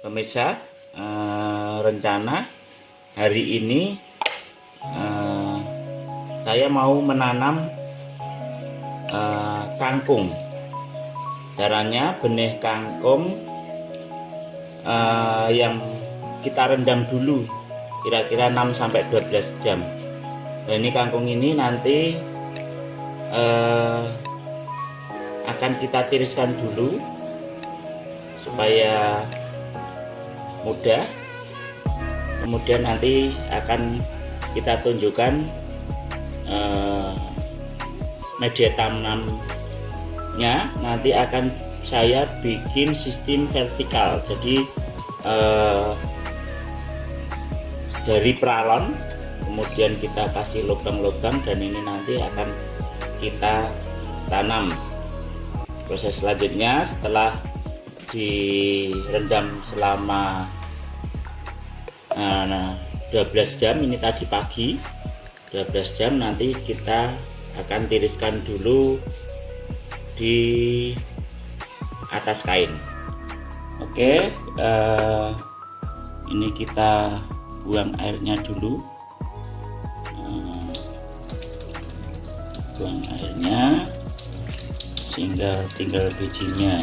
Pemirsa, rencana hari ini saya mau menanam kangkung. Caranya benih kangkung yang kita rendam dulu kira-kira 6-12 jam. Nah, ini kangkung ini nanti akan kita tiriskan dulu supaya mudah. Kemudian nanti akan kita tunjukkan media tanamnya. Nanti akan saya bikin sistem vertikal, jadi dari peralon kemudian kita kasih lubang-lubang dan ini nanti akan kita tanam. Proses selanjutnya setelah direndam selama 12 jam, ini tadi pagi 12 jam, nanti kita akan tiriskan dulu di atas kain. Oke, ini kita buang airnya dulu, buang airnya sehingga tinggal bijinya.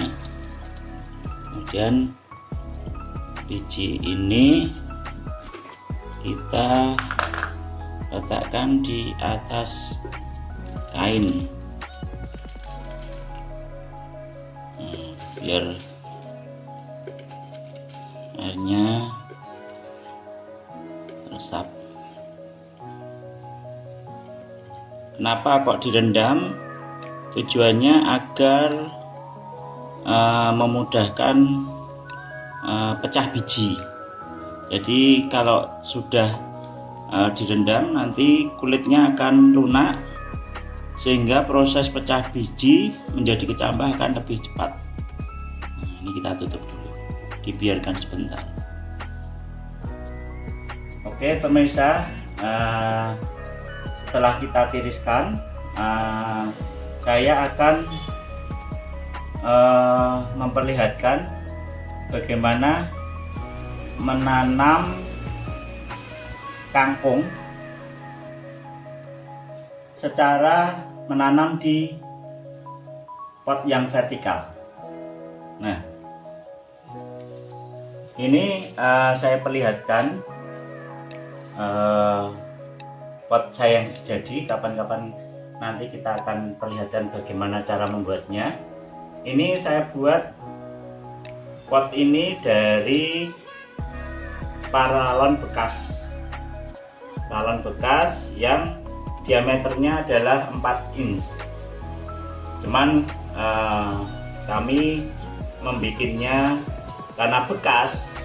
Kemudian biji ini kita letakkan di atas kain biar airnya resap. Kenapa kok direndam? Tujuannya agar memudahkan pecah biji. Jadi kalau sudah direndam nanti kulitnya akan lunak sehingga proses pecah biji menjadi kecambah akan lebih cepat. Nah, ini kita tutup dulu, dibiarkan sebentar. Oke pemirsa, setelah kita tiriskan, saya akan memperlihatkan bagaimana menanam kangkung secara menanam di pot yang vertikal. Nah, ini saya perlihatkan pot saya yang jadi. Kapan-kapan nanti kita akan perlihatkan bagaimana cara membuatnya. Ini saya buat pot ini dari paralon bekas yang diameternya adalah 4 inch. Cuman kami membikinnya karena bekas,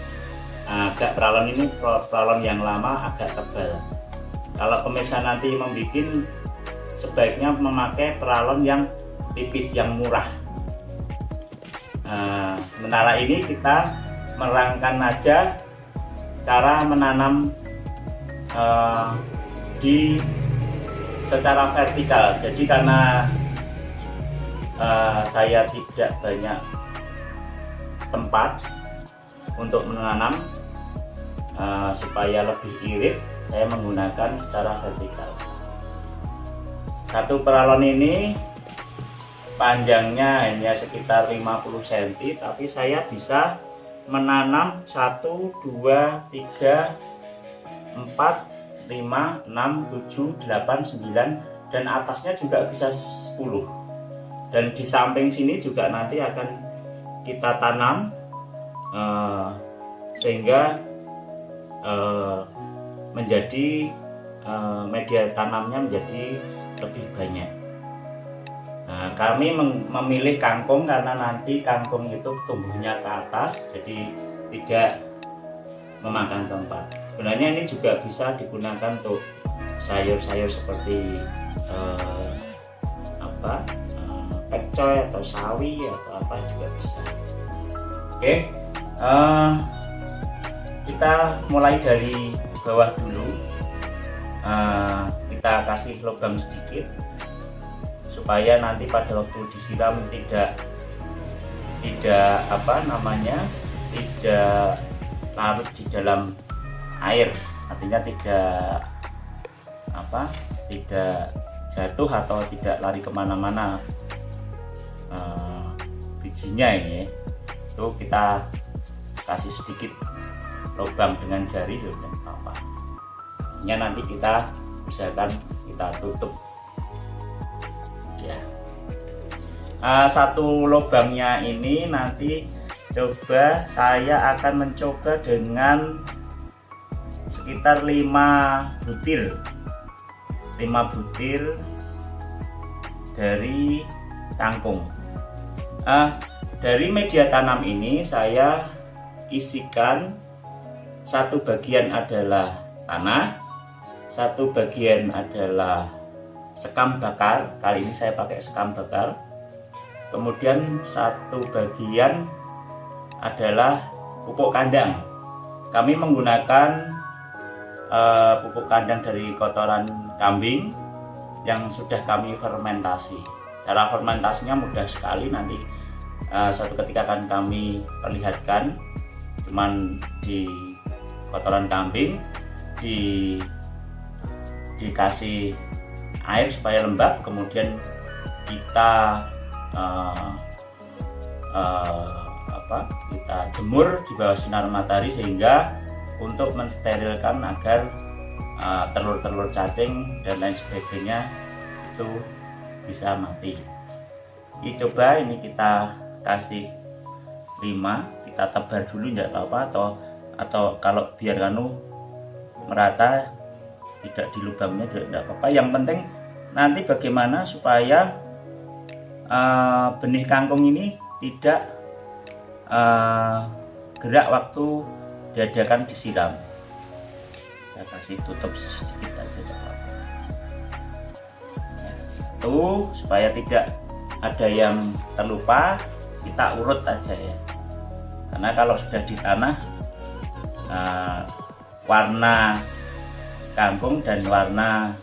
agak paralon ini paralon yang lama agak tebal. Kalau pemirsa nanti membuat, sebaiknya memakai paralon yang tipis, yang murah. Sementara ini kita merangkan aja cara menanam di secara vertikal. Jadi karena saya tidak banyak tempat untuk menanam, supaya lebih irit, saya menggunakan secara vertikal. Satu paralon ini panjangnya hanya sekitar 50 cm, tapi saya bisa menanam 1, 2, 3, 4, 5, 6, 7, 8, 9, dan atasnya juga bisa 10. Dan di samping sini juga nanti akan kita tanam sehingga menjadi media tanamnya menjadi lebih banyak. Nah, kami memilih kangkung karena nanti kangkung itu tumbuhnya ke atas, jadi tidak memakan tempat. Sebenarnya ini juga bisa digunakan untuk sayur-sayur seperti pecel atau sawi atau apa juga bisa. Oke, kita mulai dari bawah dulu. Kita kasih lubang sedikit supaya nanti pada waktu disiram tidak tidak larut di dalam air, artinya tidak jatuh atau tidak lari kemana-mana bijinya ini. Itu kita kasih sedikit lubang dengan jari dan apa. Ini nanti kita usahakan kita tutup ya. Satu lubangnya ini nanti coba saya akan mencoba dengan sekitar 5 butir dari kangkung. Dari media tanam ini saya isikan satu bagian adalah tanah, satu bagian adalah sekam bakar. Kali ini saya pakai sekam bakar. Kemudian satu bagian adalah pupuk kandang. Kami menggunakan pupuk kandang dari kotoran kambing yang sudah kami fermentasi. Cara fermentasinya mudah sekali, nanti suatu ketika akan kami perlihatkan. Cuman di kotoran kambing dikasih air supaya lembab, kemudian kita kita jemur di bawah sinar matahari sehingga untuk mensterilkan agar telur-telur cacing dan lain sebagainya itu bisa mati. Ini coba ini kita kasih 5, kita tebar dulu, tidak apa-apa, atau kalau biar merata tidak di lubangnya tidak apa-apa. Yang penting nanti bagaimana supaya benih kangkung ini tidak gerak waktu diadakan disiram. Saya kasih tutup sedikit aja ya, satu, supaya tidak ada yang terlupa, kita urut aja ya, karena kalau sudah di tanah warna kangkung dan warna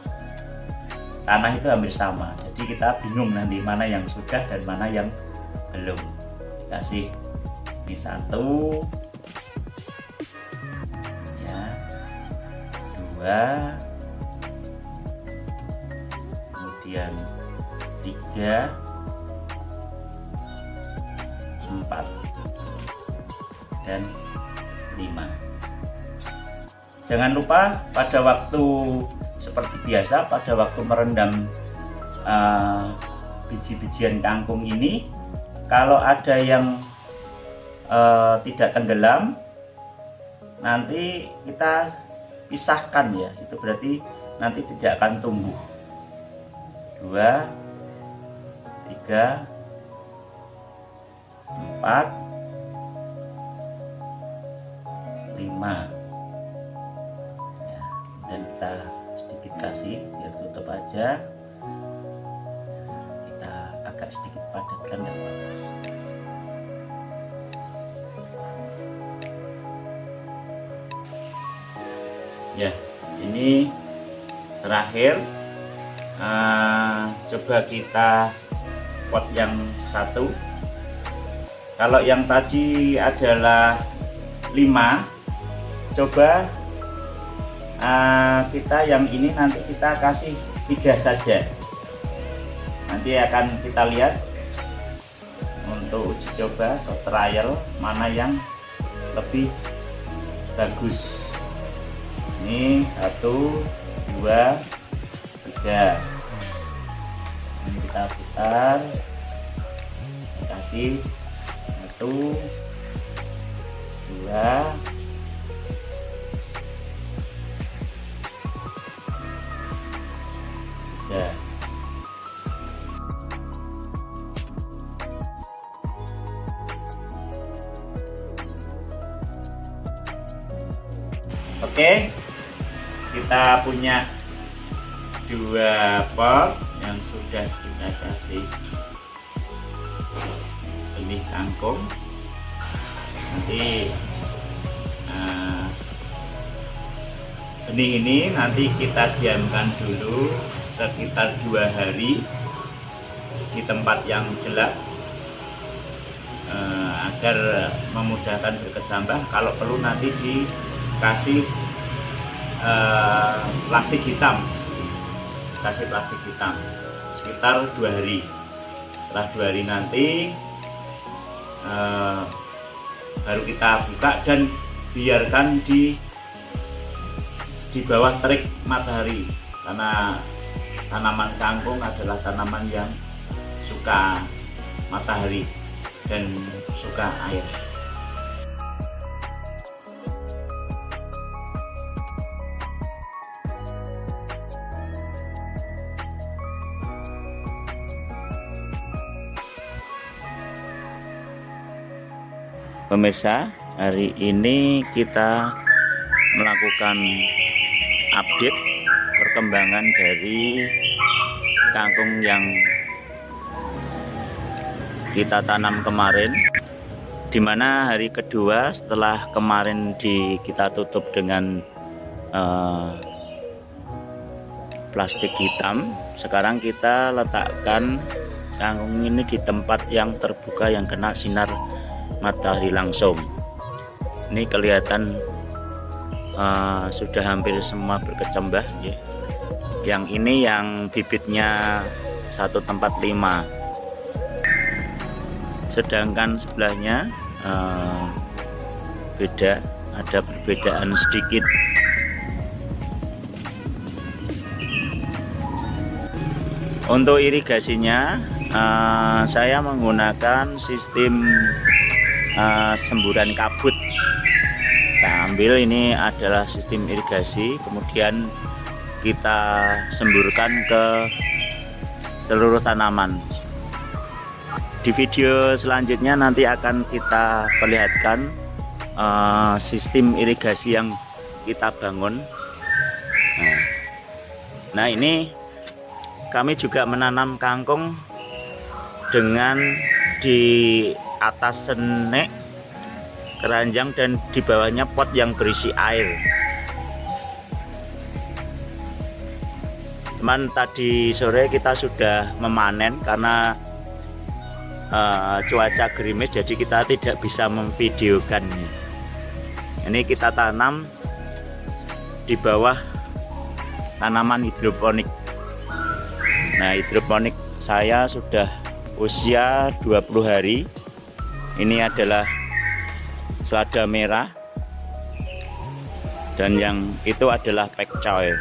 tanah itu hampir sama, jadi kita bingung nanti mana yang sudah dan mana yang belum. Kasih ini 1 ya, 2, kemudian 3, 4 dan 5. Jangan lupa pada waktu seperti biasa, pada waktu merendam biji-bijian kangkung ini, kalau ada yang tidak tenggelam, nanti kita pisahkan ya, itu berarti nanti tidak akan tumbuh. 2, 3, 4, 5 ya, dan kita sedikit kasih biar tutup aja, kita agak sedikit padatkan ya. Ya, ini terakhir. Coba kita pot yang 1. Kalau yang tadi adalah 5, coba kita yang ini nanti kita kasih 3 saja. Nanti akan kita lihat untuk uji coba atau trial mana yang lebih bagus. Ini 1, 2, 3. Ini kita putar, kasih 1, 2, 3. Oke, kita punya 2 pot yang sudah kita kasih benih kangkung. Nanti benih ini nanti kita diamkan dulu sekitar 2 hari di tempat yang gelap agar memudahkan berkecambah. Kalau perlu nanti dikasih plastik hitam, sekitar 2 hari. Setelah 2 hari nanti baru kita buka dan biarkan di bawah terik matahari, karena tanaman kangkung adalah tanaman yang suka matahari dan suka air. Pemirsa, hari ini kita melakukan update perkembangan dari kangkung yang kita tanam kemarin, dimana hari kedua setelah kemarin kita tutup dengan plastik hitam. Sekarang kita letakkan kangkung ini di tempat yang terbuka yang kena sinar matahari langsung. Ini kelihatan sudah hampir semua berkecambah ya. Yang ini yang bibitnya 1 tempat 5, sedangkan sebelahnya ada perbedaan sedikit. Untuk irigasinya saya menggunakan sistem semburan kabut. Kita ambil, ini adalah sistem irigasi, kemudian kita semburkan ke seluruh tanaman. Di video selanjutnya nanti akan kita perlihatkan sistem irigasi yang kita bangun. Nah, ini kami juga menanam kangkung dengan di atas senek keranjang dan di bawahnya pot yang berisi air. Teman, tadi sore kita sudah memanen karena cuaca gerimis, jadi kita tidak bisa memvideokan. Ini kita tanam di bawah tanaman hidroponik. Nah, hidroponik saya sudah usia 20 hari. Ini adalah selada merah dan yang itu adalah pekcoy.